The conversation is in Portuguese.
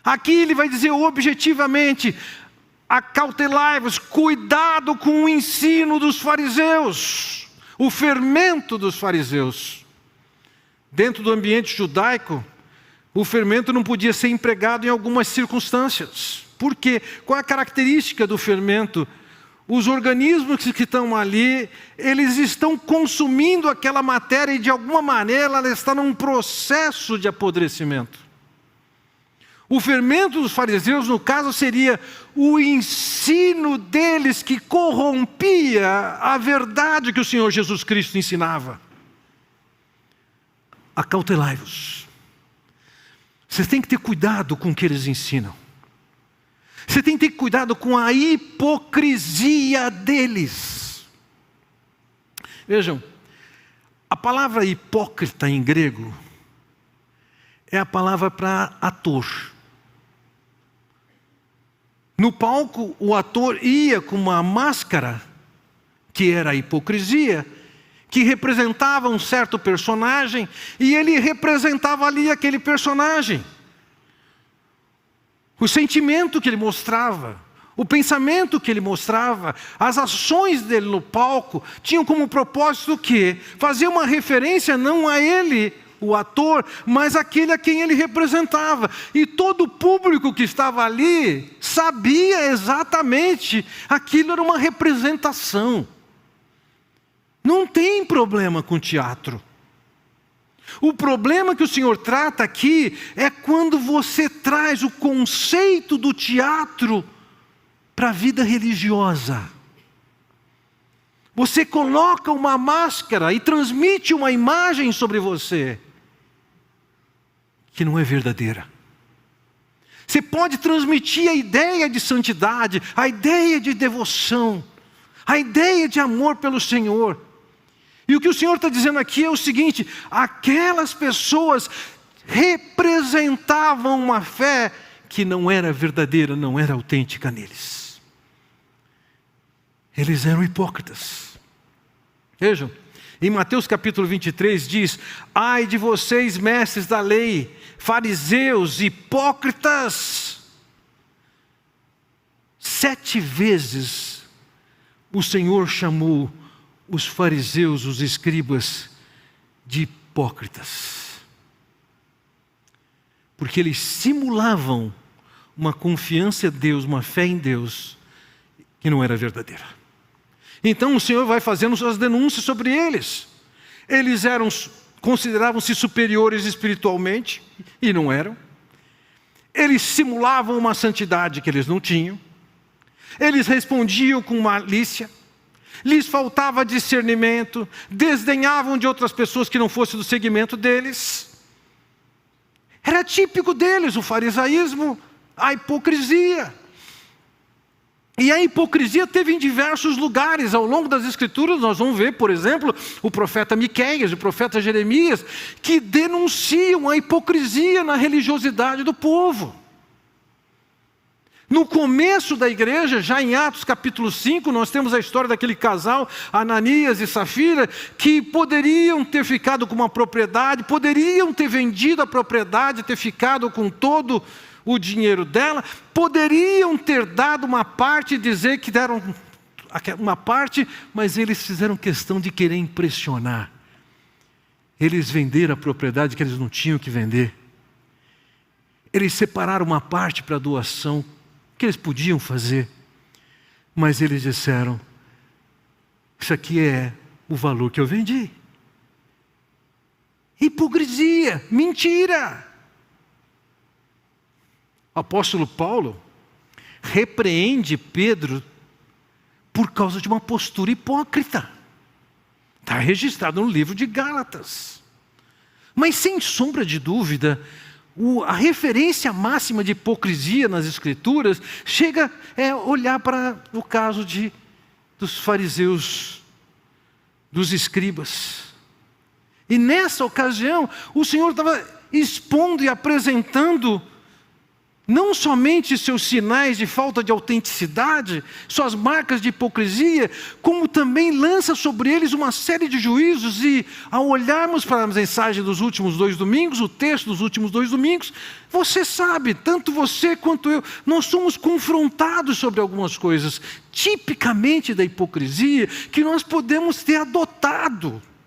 Aqui ele vai dizer objetivamente: acautelai-vos, cuidado com o ensino dos fariseus, o fermento dos fariseus. Dentro do ambiente judaico, o fermento não podia ser empregado em algumas circunstâncias. Por quê? Qual é a característica do fermento? Os organismos que estão ali, eles estão consumindo aquela matéria e de alguma maneira ela está num processo de apodrecimento. O fermento dos fariseus, no caso, seria o ensino deles que corrompia a verdade que o Senhor Jesus Cristo ensinava. Acautelai-vos. Você tem que ter cuidado com o que eles ensinam. Você tem que ter cuidado com a hipocrisia deles. Vejam, a palavra hipócrita em grego é a palavra para ator. No palco, o ator ia com uma máscara, que era a hipocrisia, que representava um certo personagem, e ele representava ali aquele personagem. O sentimento que ele mostrava, o pensamento que ele mostrava, as ações dele no palco, tinham como propósito o quê? Fazer uma referência não a ele, o ator, mas aquele a quem ele representava. E todo o público que estava ali sabia exatamente, aquilo era uma representação. Não tem problema com teatro. O problema que o Senhor trata aqui é quando você traz o conceito do teatro para a vida religiosa. Você coloca uma máscara e transmite uma imagem sobre você que não é verdadeira. Você pode transmitir a ideia de santidade, a ideia de devoção, a ideia de amor pelo Senhor. E o que o Senhor está dizendo aqui é o seguinte: aquelas pessoas representavam uma fé que não era verdadeira, não era autêntica neles. Eles eram hipócritas. Vejam, em Mateus capítulo 23 diz: ai de vocês, mestres da lei, fariseus, hipócritas. 7 vezes o Senhor chamou os fariseus, os escribas, de hipócritas. Porque eles simulavam uma confiança em Deus, uma fé em Deus, que não era verdadeira. Então o Senhor vai fazendo suas denúncias sobre eles. Eles consideravam-se superiores espiritualmente, e não eram. Eles simulavam uma santidade que eles não tinham. Eles respondiam com malícia. Lhes faltava discernimento, desdenhavam de outras pessoas que não fossem do segmento deles. Era típico deles o farisaísmo, a hipocrisia. E a hipocrisia teve em diversos lugares. Ao longo das Escrituras nós vamos ver, por exemplo, o profeta Miqueias, o profeta Jeremias, que denunciam a hipocrisia na religiosidade do povo. No começo da igreja, já em Atos capítulo 5, nós temos a história daquele casal, Ananias e Safira, que poderiam ter ficado com uma propriedade, poderiam ter vendido a propriedade, ter ficado com todo o dinheiro dela, poderiam ter dado uma parte e dizer que deram uma parte, mas eles fizeram questão de querer impressionar. Eles venderam a propriedade que eles não tinham que vender. Eles separaram uma parte para doação, que eles podiam fazer, mas eles disseram: isso aqui é o valor que eu vendi. Hipocrisia, mentira. O apóstolo Paulo repreende Pedro por causa de uma postura hipócrita. Está registrado no livro de Gálatas. Mas sem sombra de dúvida, a referência máxima de hipocrisia nas Escrituras chega a olhar para o caso dos fariseus, dos escribas. E nessa ocasião, o Senhor estava expondo e apresentando não somente seus sinais de falta de autenticidade, suas marcas de hipocrisia, como também lança sobre eles uma série de juízos. E ao olharmos para a mensagem dos últimos 2 domingos, o texto dos últimos 2 domingos, você sabe, tanto você quanto eu, nós somos confrontados sobre algumas coisas, tipicamente da hipocrisia, que nós podemos ter adotado.